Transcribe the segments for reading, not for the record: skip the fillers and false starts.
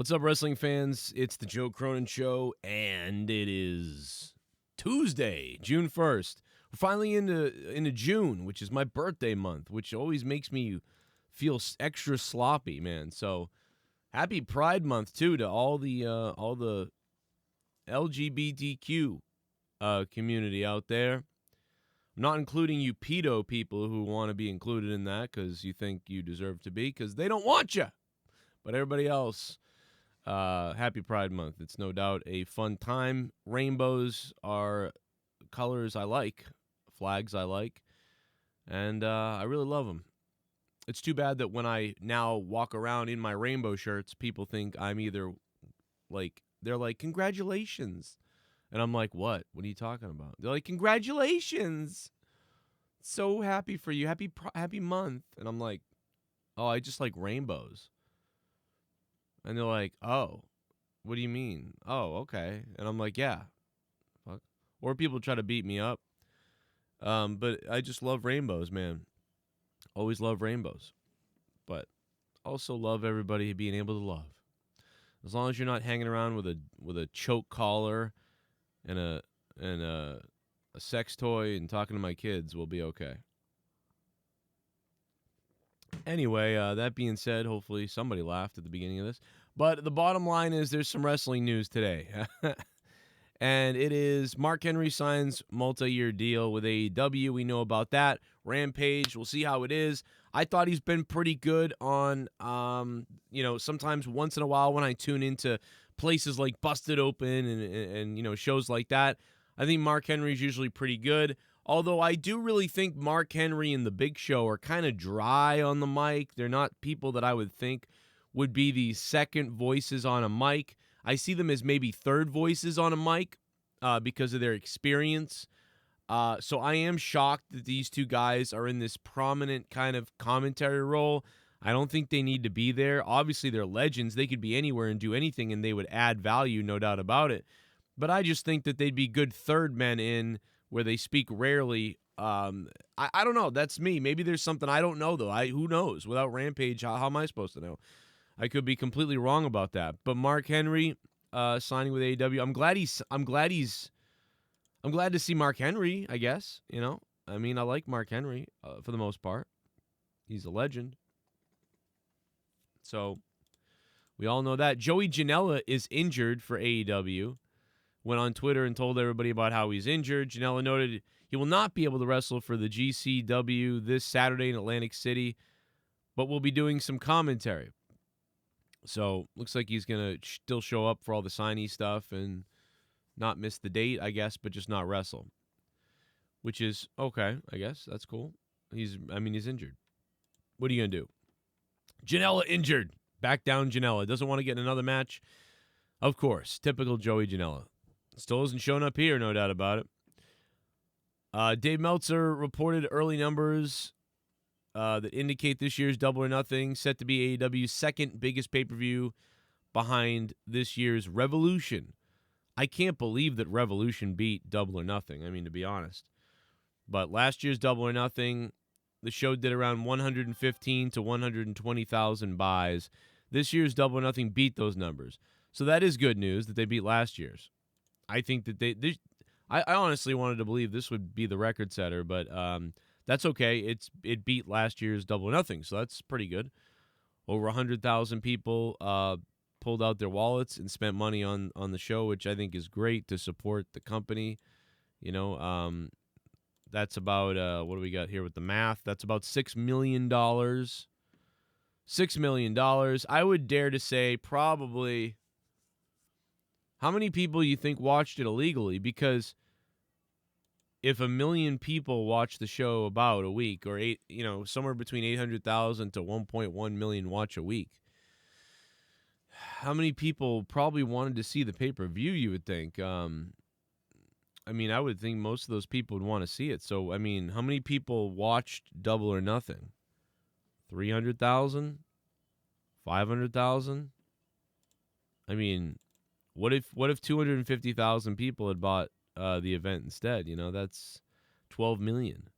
What's up, wrestling fans? It's the Joe Cronin Show, and it is Tuesday, June 1st. We're finally into June, which is my birthday month, which always makes me feel extra sloppy, man. So happy Pride Month, too, to all the LGBTQ community out there. I'm not including you pedo people who want to be included in that because you think you deserve to be, because they don't want you. But everybody else, happy Pride Month. It's no doubt a fun time. Rainbows are colors I like, flags I like, and I really love them. It's too bad that when I now walk around in my rainbow shirts, people think I'm either like, they're like, congratulations. And I'm like, what? What are you talking about? They're like, congratulations. So happy for you. Happy month. And I'm like, oh, I just like rainbows. And they're like, oh, what do you mean? Oh, okay. And I'm like, yeah. Fuck. Or people try to beat me up. But I just love rainbows, man. Always love rainbows. But also love everybody being able to love. As long as you're not hanging around with a choke collar and a sex toy and talking to my kids, we'll be okay. Anyway, that being said, hopefully somebody laughed at the beginning of this. But the bottom line is there's some wrestling news today. And it is Mark Henry signs multi-year deal with AEW. We know about that. Rampage, we'll see how it is. I thought he's been pretty good on, sometimes once in a while when I tune into places like Busted Open and shows like that. I think Mark Henry's usually pretty good. Although I do really think Mark Henry and The Big Show are kind of dry on the mic. They're not people that I would think would be the second voices on a mic. I see them as maybe third voices on a mic because of their experience. So I am shocked that these two guys are in this prominent kind of commentary role. I don't think they need to be there. Obviously, they're legends. They could be anywhere and do anything, and they would add value, no doubt about it. But I just think that they'd be good third men in where they speak rarely. I don't know. That's me. Maybe there's something I don't know, though. Who knows? Without Rampage, how am I supposed to know? I could be completely wrong about that. But Mark Henry signing with AEW, I'm glad to see Mark Henry, I guess. I mean, I like Mark Henry for the most part. He's a legend. So we all know that. Joey Janela is injured for AEW. Went on Twitter and told everybody about how he's injured. Janela noted he will not be able to wrestle for the GCW this Saturday in Atlantic City, but will be doing some commentary. So looks like he's going to still show up for all the signee stuff and not miss the date, I guess, but just not wrestle. Which is okay, I guess. That's cool. He's injured. What are you going to do? Janela injured. Back down Janela. Doesn't want to get in another match. Of course. Typical Joey Janela. Still hasn't shown up here, no doubt about it. Dave Meltzer reported early numbers that indicate this year's Double or Nothing set to be AEW's second biggest pay-per-view behind this year's Revolution. I can't believe that Revolution beat Double or Nothing, to be honest. But last year's Double or Nothing, the show did around 115 to 120,000 buys. This year's Double or Nothing beat those numbers. So that is good news that they beat last year's. I think that I honestly wanted to believe this would be the record setter, but that's okay. It beat last year's Double or Nothing, so that's pretty good. Over 100,000 people pulled out their wallets and spent money on the show, which I think is great to support the company. That's about, what do we got here with the math? That's about $6 million. $6 million. I would dare to say probably, how many people you think watched it illegally? Because if 1 million people watch the show about a week, or somewhere between 800,000 to 1.1 million watch a week, how many people probably wanted to see the pay-per-view, you would think? I would think most of those people would want to see it. So, how many people watched Double or Nothing? 300,000? 500,000? What if 250,000 people had bought the event instead? That's 12 million.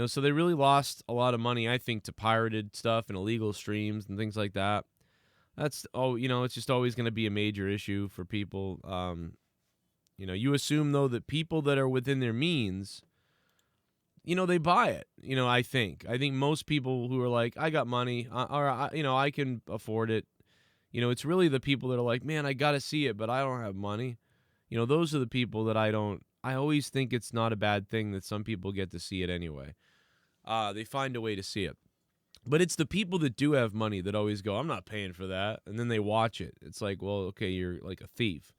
So they really lost a lot of money, I think, to pirated stuff and illegal streams and things like that. That's it's just always going to be a major issue for people. You assume though that people that are within their means, they buy it. I think most people who are like, I got money, or I can afford it. It's really the people that are like, man, I got to see it, but I don't have money. Those are the people that I always think it's not a bad thing that some people get to see it anyway. They find a way to see it. But it's the people that do have money that always go, I'm not paying for that. And then they watch it. It's like, well, okay, you're like a thief.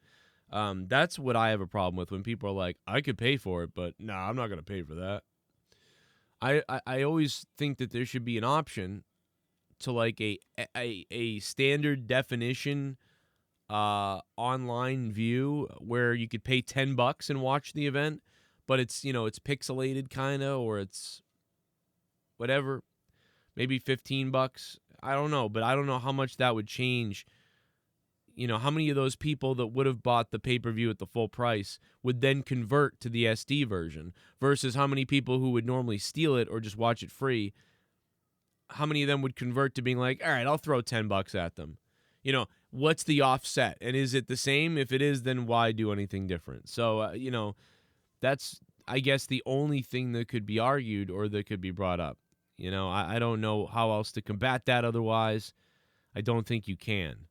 That's what I have a problem with when people are like, I could pay for it, but nah, I'm not going to pay for that. I always think that there should be an option to like a standard definition online view where you could pay $10 and watch the event, but it's it's pixelated kind of, or it's whatever, maybe $15. I don't know, but I don't know how much that would change. How many of those people that would have bought the pay-per-view at the full price would then convert to the SD version versus how many people who would normally steal it or just watch it free, how many of them would convert to being like, all right, I'll throw $10 at them. What's the offset? And is it the same? If it is, then why do anything different? So, that's, I guess, the only thing that could be argued or that could be brought up. I don't know how else to combat that otherwise. I don't think you can.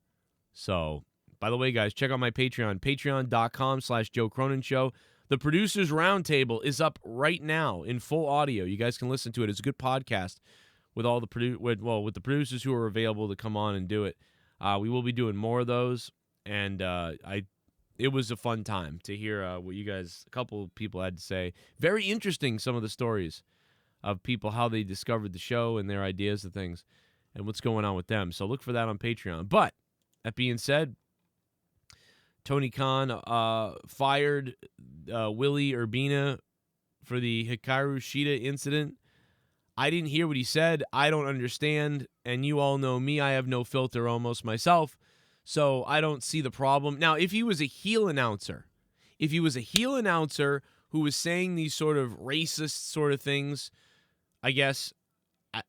So, by the way, guys, check out my Patreon, patreon.com/Joe Cronin Show. The Producers Roundtable is up right now in full audio. You guys can listen to it. It's a good podcast with all the with the producers who are available to come on and do it. We will be doing more of those, and it was a fun time to hear what you guys, a couple of people had to say. Very interesting, some of the stories of people, how they discovered the show and their ideas of things and what's going on with them. So look for that on Patreon. But that being said, Tony Khan fired Willie Urbina for the Hikaru Shida incident. I didn't hear what he said. I don't understand. And you all know me. I have no filter almost myself. So I don't see the problem. Now, if he was a heel announcer, who was saying these sort of racist sort of things, I guess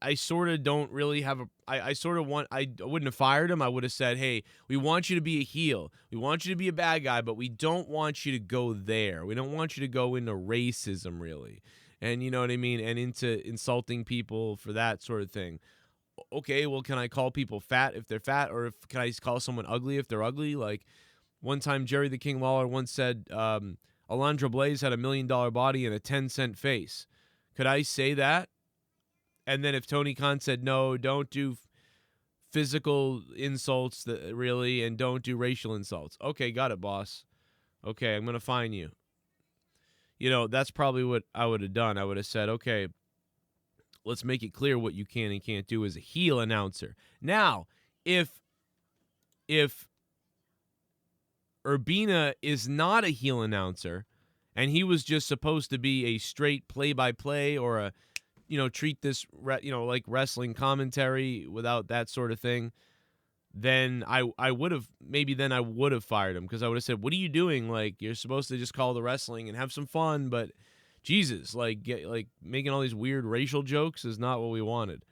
I sort of don't really have I wouldn't have fired him. I would have said, hey, we want you to be a heel. We want you to be a bad guy, but we don't want you to go there. We don't want you to go into racism, really. And you know what I mean? And into insulting people for that sort of thing. Okay, well, can I call people fat if they're fat? Or can I call someone ugly if they're ugly? Like, one time Jerry the King Lawler once said, Alejandro Blaze had $1 million body and a 10-cent face. Could I say that? And then if Tony Khan said, no, don't do physical insults, really, and don't do racial insults. Okay, got it, boss. Okay, I'm going to fine you. That's probably what I would have done. I would have said, okay, let's make it clear what you can and can't do as a heel announcer. Now, if Urbina is not a heel announcer and he was just supposed to be a straight play-by-play or a treat this, like wrestling commentary without that sort of thing, then I would have fired him, because I would have said, what are you doing? Like, you're supposed to just call the wrestling and have some fun, but Jesus, like making all these weird racial jokes is not what we wanted.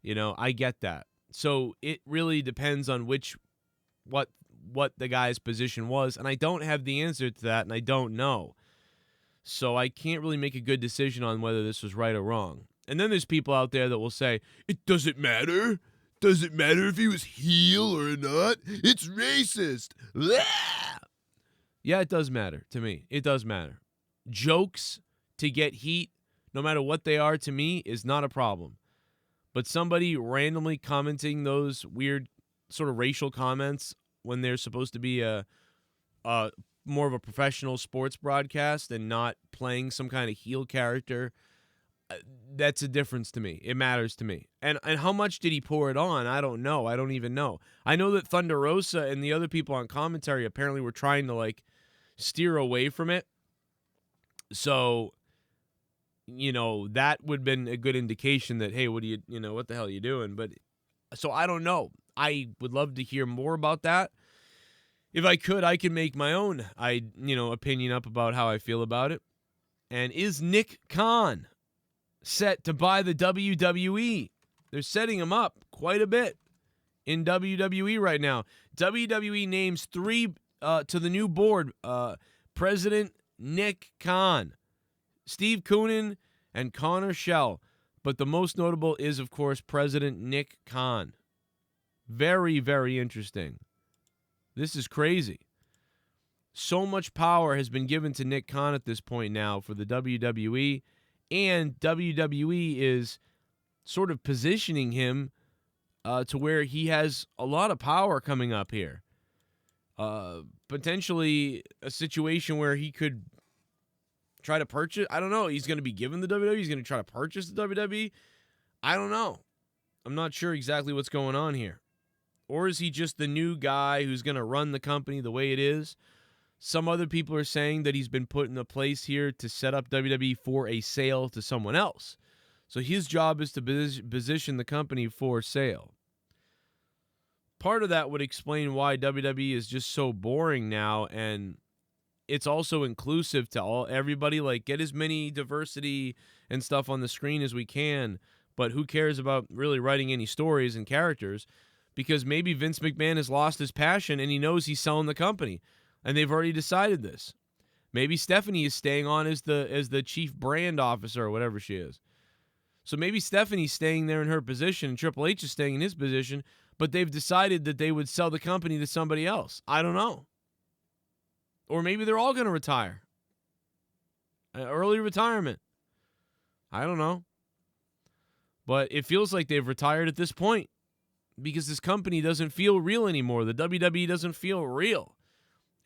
I get that. So it really depends on what the guy's position was, and I don't have the answer to that, and I don't know. So I can't really make a good decision on whether this was right or wrong. And then there's people out there that will say, it doesn't matter. Doesn't matter if he was heel or not. It's racist. Blah! Yeah, it does matter to me. It does matter. Jokes to get heat, no matter what they are, to me, is not a problem. But somebody randomly commenting those weird sort of racial comments when they're supposed to be a more of a professional sports broadcast and not playing some kind of heel character, that's a difference to me. It matters to me. And how much did he pour it on? I don't know. I don't even know. I know that Thunder Rosa and the other people on commentary apparently were trying to steer away from it. So, that would have been a good indication that, hey, what the hell are you doing? But so I don't know. I would love to hear more about that. If I could make my own opinion up about how I feel about it. And is Nick Khan set to buy the WWE? They're setting him up quite a bit in WWE right now. WWE names 3 to the new board. President Nick Khan, Steve Koonin, and Connor Schell. But the most notable is, of course, President Nick Khan. Very, very interesting. This is crazy. So much power has been given to Nick Khan at this point now for the WWE, and WWE is sort of positioning him to where he has a lot of power coming up here. Potentially a situation where he could try to purchase. I don't know. He's going to be given the WWE. He's going to try to purchase the WWE. I don't know. I'm not sure exactly what's going on here. Or is he just the new guy who's going to run the company the way it is? Some other people are saying that he's been put in a place here to set up WWE for a sale to someone else. So his job is to position the company for sale. Part of that would explain why WWE is just so boring now, and it's also inclusive to everybody. Like, get as many diversity and stuff on the screen as we can, but who cares about really writing any stories and characters? Because maybe Vince McMahon has lost his passion and he knows he's selling the company, and they've already decided this. Maybe Stephanie is staying on as the chief brand officer or whatever she is. So maybe Stephanie's staying there in her position and Triple H is staying in his position, but they've decided that they would sell the company to somebody else. I don't know. Or maybe they're all going to retire. Early retirement. I don't know. But it feels like they've retired at this point because this company doesn't feel real anymore. The WWE doesn't feel real.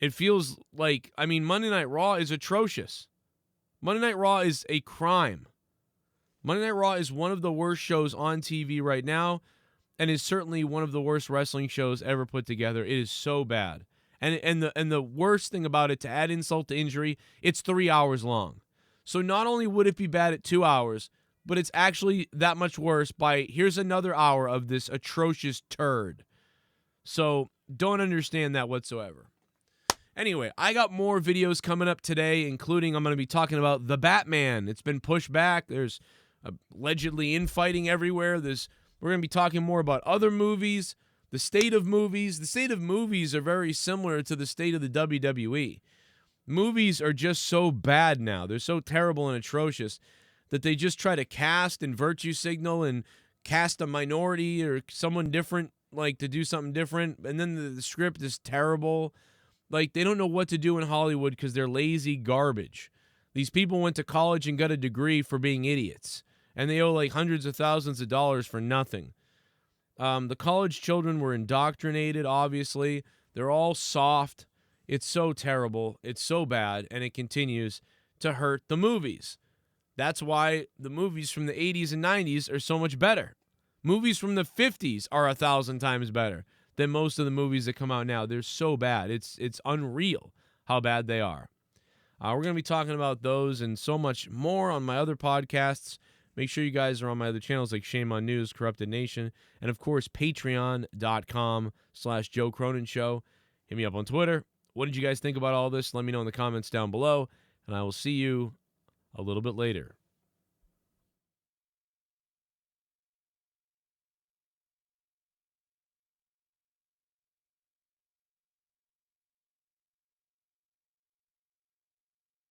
It feels like, Monday Night Raw is atrocious. Monday Night Raw is a crime. Monday Night Raw is one of the worst shows on TV right now, and is certainly one of the worst wrestling shows ever put together. It is so bad. And the worst thing about it, to add insult to injury, it's 3 hours long. So not only would it be bad at 2 hours, but it's actually that much worse by here's another hour of this atrocious turd. So don't understand that whatsoever. Anyway, I got more videos coming up today, including I'm going to be talking about The Batman. It's been pushed back. There's allegedly infighting everywhere. We're going to be talking more about other movies, the state of movies. The state of movies are very similar to the state of the WWE. Movies are just so bad now. They're so terrible and atrocious that they just try to cast and virtue signal and cast a minority or someone different, like to do something different. And then the script is terrible. Like, they don't know what to do in Hollywood because they're lazy garbage. These people went to college and got a degree for being idiots. And they owe like hundreds of thousands of dollars for nothing. The college children were indoctrinated, obviously. They're all soft. It's so terrible. It's so bad. And it continues to hurt the movies. That's why the movies from the 80s and 90s are so much better. Movies from the 50s are 1,000 times better than most of the movies that come out now. They're so bad. It's unreal how bad they are. We're going to be talking about those and so much more on my other podcasts. Make sure you guys are on my other channels like Shame on News, Corrupted Nation, and of course, patreon.com/Joe Cronin Show. Hit me up on Twitter. What did you guys think about all this? Let me know in the comments down below, and I will see you a little bit later.